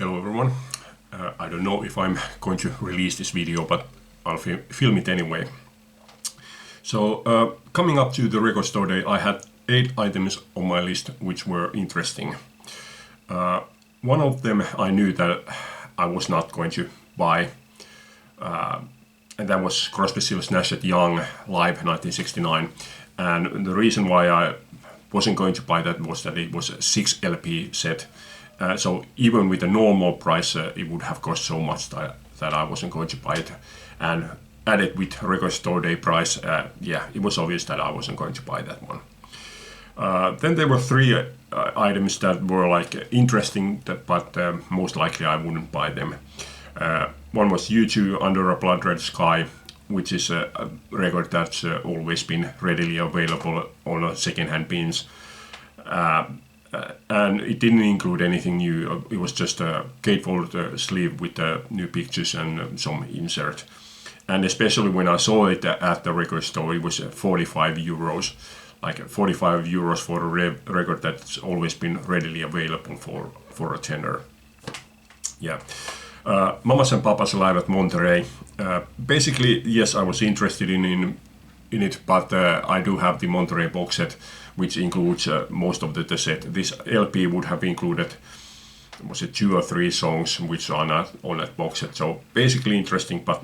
Hello everyone. I don't know if I'm going to release this video, but I'll film it anyway. So coming up to the record store day, I had 8 items on my list which were interesting. One of them I knew that I was not going to buy, and that was Crosby, Stills, Nash & Young Live 1969. And the reason why I wasn't going to buy that was that it was a 6 LP set. So even with the normal price, it would have cost so much that I wasn't going to buy it. And added with record store day price, yeah, it was obvious that I wasn't going to buy that one. Then there were 3 items that were like interesting, but most likely I wouldn't buy them. One was U2 Under a Blood Red Sky, which is a record that's always been readily available on second-hand bins. And it didn't include anything new. It was just a gatefold sleeve with new pictures and some insert. And especially when I saw it at the record store, it was 45 euros. Like 45 euros for a record that's always been readily available for a tenner. Yeah. Mamas and Papas Live at Monterey. Basically, yes, I was interested in it, but I do have the Monterey box set, which includes most of the set. This LP would have included, was it 2 or 3 songs which are not on that box set. So basically interesting, but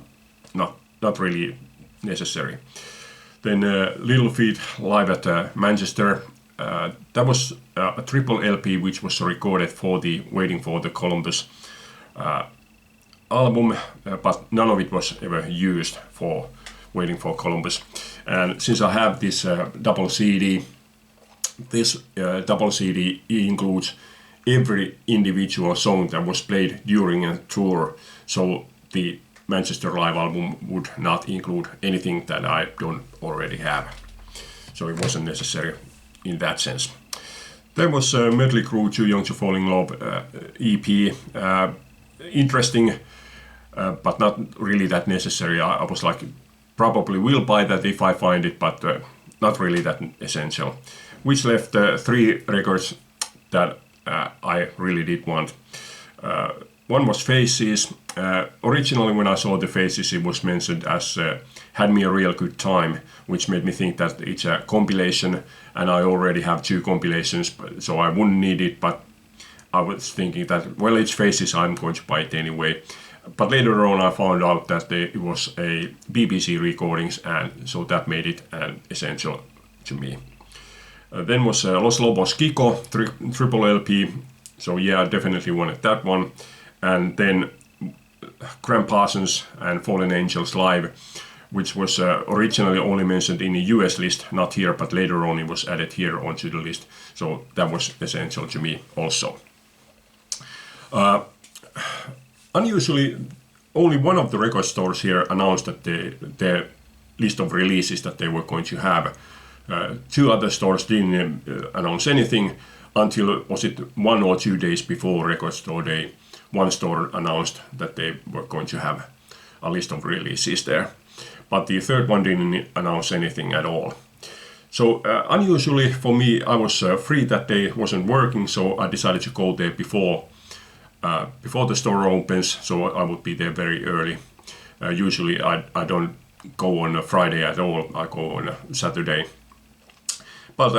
not really necessary. Then Little Feat Live at Manchester. That was a triple LP which was recorded for the Waiting for the Columbus album, but none of it was ever used for Waiting for Columbus. And since I have this double CD, this double CD includes every individual song that was played during a tour. So the Manchester Live album would not include anything that I don't already have. So it wasn't necessary in that sense. There was Mötley Crüe Too Young to Fall in Love EP. Interesting, but not really that necessary. I was like, probably will buy that if I find it, but not really that essential. Which left 3 records that I really did want. One was Faces. Originally when I saw the Faces, it was mentioned as Had Me a Real Good Time, which made me think that it's a compilation, and I already have 2 compilations, so I wouldn't need it, but I was thinking that, well, it's Faces, I'm going to buy it anyway. But later on I found out that it was a BBC recordings, and so that made it essential to me. Then was Los Lobos Kiko triple LP, so yeah, I definitely wanted that one. And then Graham Parsons and Fallen Angels Live, which was originally only mentioned in the US list, not here, but later on it was added here onto the list, so that was essential to me also. Unusually, only one of the record stores here announced that their list of releases that they were going to have. 2 other stores didn't announce anything until, was it 1 or 2 days before record store day, one store announced that they were going to have a list of releases there. But the third one didn't announce anything at all. So unusually for me, I was free that day, wasn't working, so I decided to go there before the store opens, so I would be there very early. Usually I don't go on a Friday at all, I go on a Saturday. But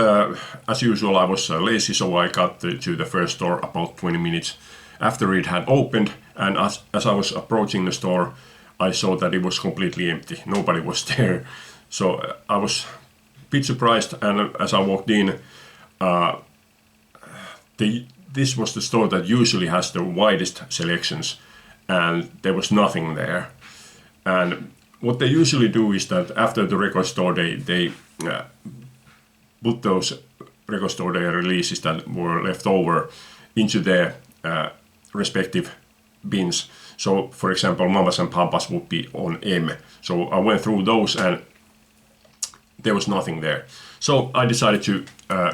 as usual I was lazy, so I got to the first store about 20 minutes after it had opened, and as I was approaching the store, I saw that it was completely empty. Nobody was there. So I was a bit surprised, and as I walked in, this was the store that usually has the widest selections, and there was nothing there. And what they usually do is that after the record store day, they put those record store day releases that were left over into their respective bins. So for example, Mamas and Papas would be on M. So I went through those and there was nothing there. So I decided to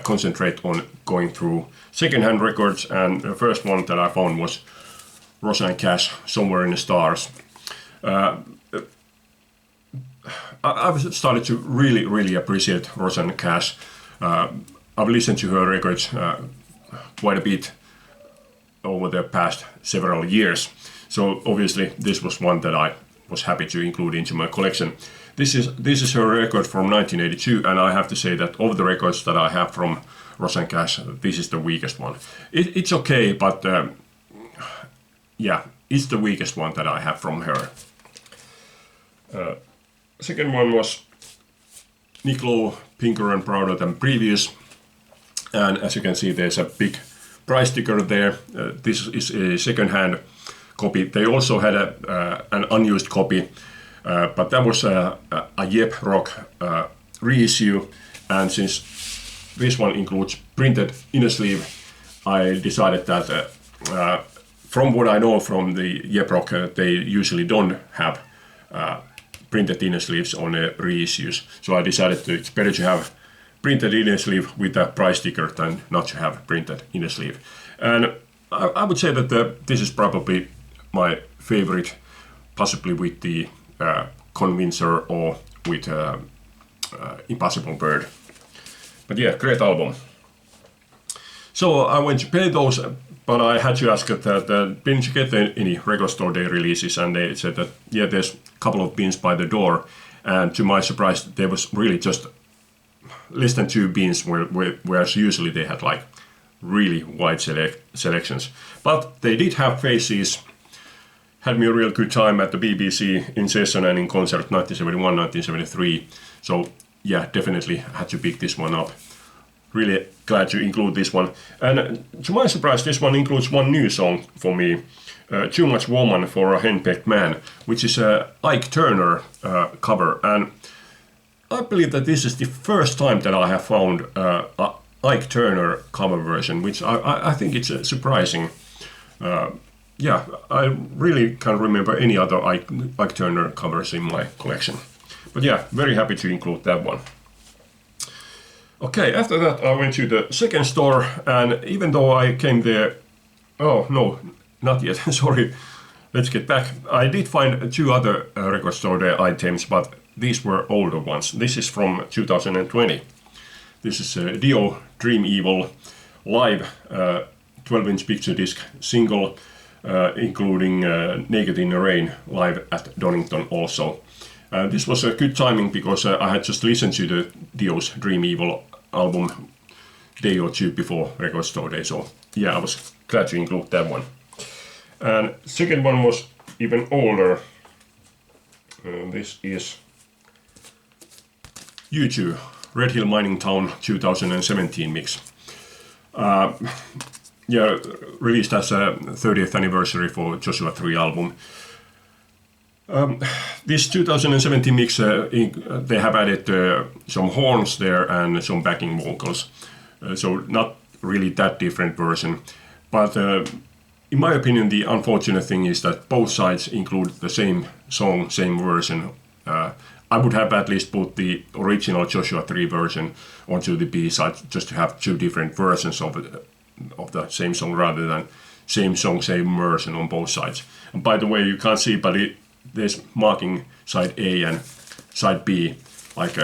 concentrate on going through second-hand records, and the first one that I found was Rosanne Cash, Somewhere in the Stars. I've started to really appreciate Rosanne Cash. I've listened to her records quite a bit over the past several years. So obviously this was one that I was happy to include into my collection. This is a record from 1982, and I have to say that of the records that I have from Rosanne Cash, this is the weakest one. It's okay, but yeah, it's the weakest one that I have from her. Second one was Nick Lowe, Pinker and Prouder Than Previous, and as you can see there's a big price sticker there. This is a second-hand copy. They also had an unused copy, but that was a Yep Rock reissue, and since this one includes printed inner sleeve, I decided that from what I know from the Yep Rock, they usually don't have printed inner sleeves on reissues. So I decided it's better to have printed inner sleeve with a price sticker than not to have printed inner sleeve. And I would say that this is probably my favorite, possibly with the Convincer or with Impossible Bird. But yeah, great album. So I went to pay those, but I had to ask that didn't you get any record store day releases, and they said that yeah, there's a couple of bins by the door, and to my surprise there was really just less than 2 bins, whereas usually they had like really wide selections. But they did have Faces. Had me a real good time at the BBC in session and in concert 1971, 1973. So yeah, definitely had to pick this one up. Really glad to include this one. And to my surprise, this one includes one new song for me, Too Much Woman for a Henpecked Man, which is a Ike Turner cover. And I believe that this is the first time that I have found a Ike Turner cover version, which I think it's surprising. Yeah, I really can't remember any other Ike Turner covers in my collection. But yeah, very happy to include that one. Okay, after that I went to the second store, and even though I came there... Oh, no, not yet, sorry. Let's get back. I did find 2 other record store day items, but these were older ones. This is from 2020. This is Dio Dream Evil live 12-inch picture disc single, including Naked in the Rain live at Donington also. This was a good timing because I had just listened to the Dio's Dream Evil album day or 2 before record store day, so yeah, I was glad to include that one. And second one was even older. This is U2 Red Hill Mining Town 2017 mix. Yeah, released as a 30th anniversary for Joshua 3 album. This 2017 mix, they have added some horns there and some backing vocals. So not really that different version. But in my opinion, the unfortunate thing is that both sides include the same song, same version. I would have at least put the original Joshua 3 version onto the B-side just to have 2 different versions of the same song rather than same song, same version on both sides. And by the way, you can't see, but there's marking side A and side B. Like,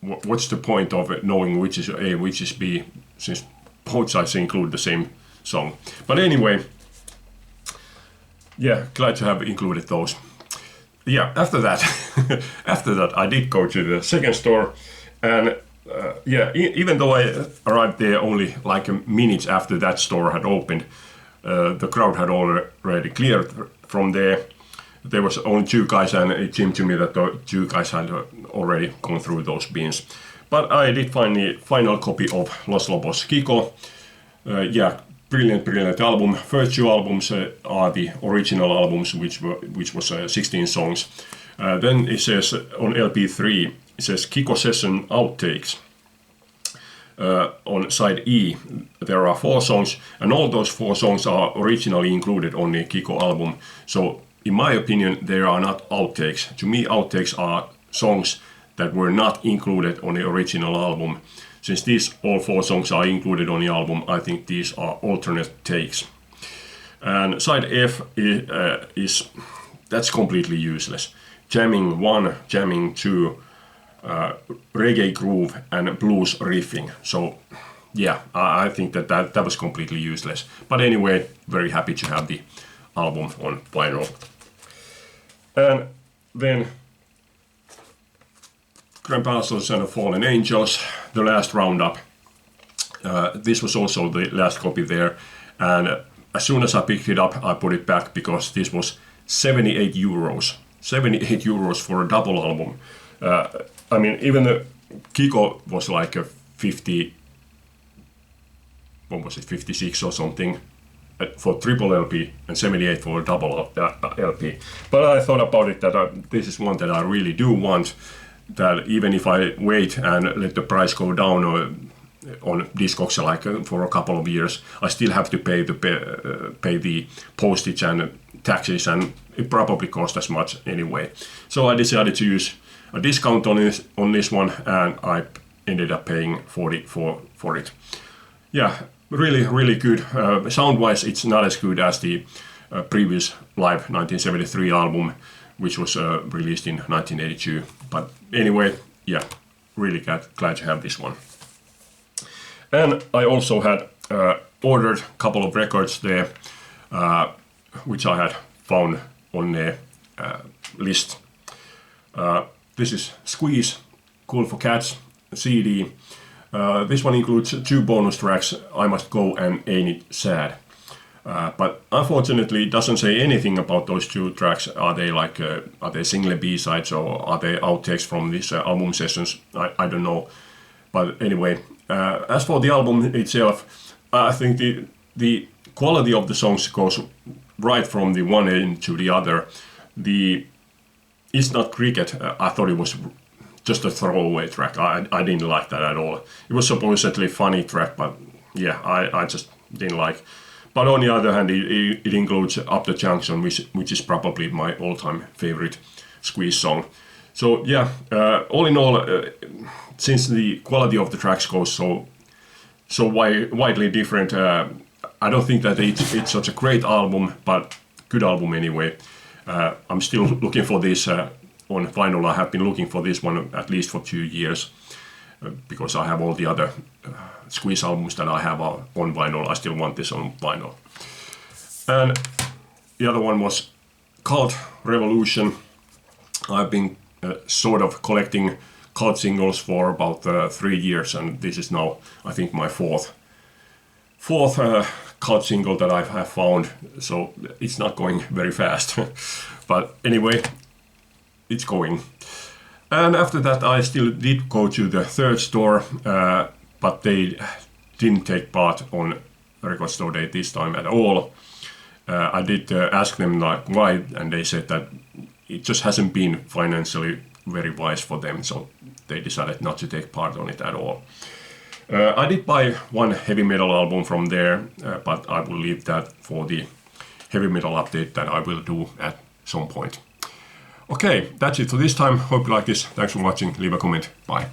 what's the point of it knowing which is A, which is B, since both sides include the same song. But anyway, yeah, glad to have included those. Yeah, after that, I did go to the second store, and yeah, even though I arrived there only like minutes after that store had opened, the crowd had already cleared from there. There was only 2 guys, and it seemed to me that the 2 guys had already gone through those bins. But I did find the final copy of Los Lobos Kiko. Yeah, brilliant album. First 2 albums are the original albums, which was 16 songs. Then it says on LP3, it says Kiko Session Outtakes. On side E, there are 4 songs, and all those 4 songs are originally included on the Kiko album. So in my opinion, they are not outtakes. To me, outtakes are songs that were not included on the original album. Since these all 4 songs are included on the album, I think these are alternate takes. And side F is that's completely useless. Jamming 1, jamming 2, reggae groove and blues riffing. So yeah, I think that was completely useless. But anyway, very happy to have the album on vinyl. And then Grandpa's and the Fallen Angels, the last roundup. This was also the last copy there, and as soon as I picked it up, I put it back because this was 78 euros. 78 euros for a double album. I mean, even the Kiko was like a 50, what was it, 56 or something for triple LP, and 78 for a double LP. But I thought about it that this is one that I really do want, that even if I wait and let the price go down on Discogs like for a couple of years, I still have to pay the postage and taxes, and it probably costs as much anyway. So I decided to use a discount on this one, and I ended up paying 40 for it. Yeah, really good. Sound-wise, it's not as good as the previous live 1973 album, which was released in 1982. But anyway, yeah, really glad to have this one. And I also had ordered a couple of records there, which I had found on the list. This is Squeeze, Cool for Cats CD. This one includes 2 bonus tracks, I Must Go and Ain't It Sad. But unfortunately, it doesn't say anything about those 2 tracks. Are they single B-sides, or are they outtakes from these album sessions? I don't know. But anyway, as for the album itself, I think the quality of the songs goes right from the one end to the other. It's Not Cricket, I thought it was just a throwaway track. I didn't like that at all. It was supposedly a funny track, but yeah, I just didn't like. But on the other hand, it includes Up the Junction, which is probably my all-time favorite Squeeze song. So yeah, all in all, since the quality of the tracks goes so widely different, I don't think that it's such a great album, but good album anyway. I'm still looking for this on vinyl. I have been looking for this one at least for 2 years, because I have all the other Squeeze albums that I have on vinyl. I still want this on vinyl. And the other one was Cult Revolution. I've been sort of collecting Cult singles for about 3 years, and this is now, I think, my fourth Cult single that I have found, so it's not going very fast. But anyway, it's going. And after that, I still did go to the third store, but they didn't take part on Record Store Day this time at all. I did ask them like why, and they said that it just hasn't been financially very wise for them, so they decided not to take part on it at all. I did buy one heavy metal album from there, but I will leave that for the heavy metal update that I will do at some point. Okay, that's it for this time. Hope you like this. Thanks for watching. Leave a comment. Bye.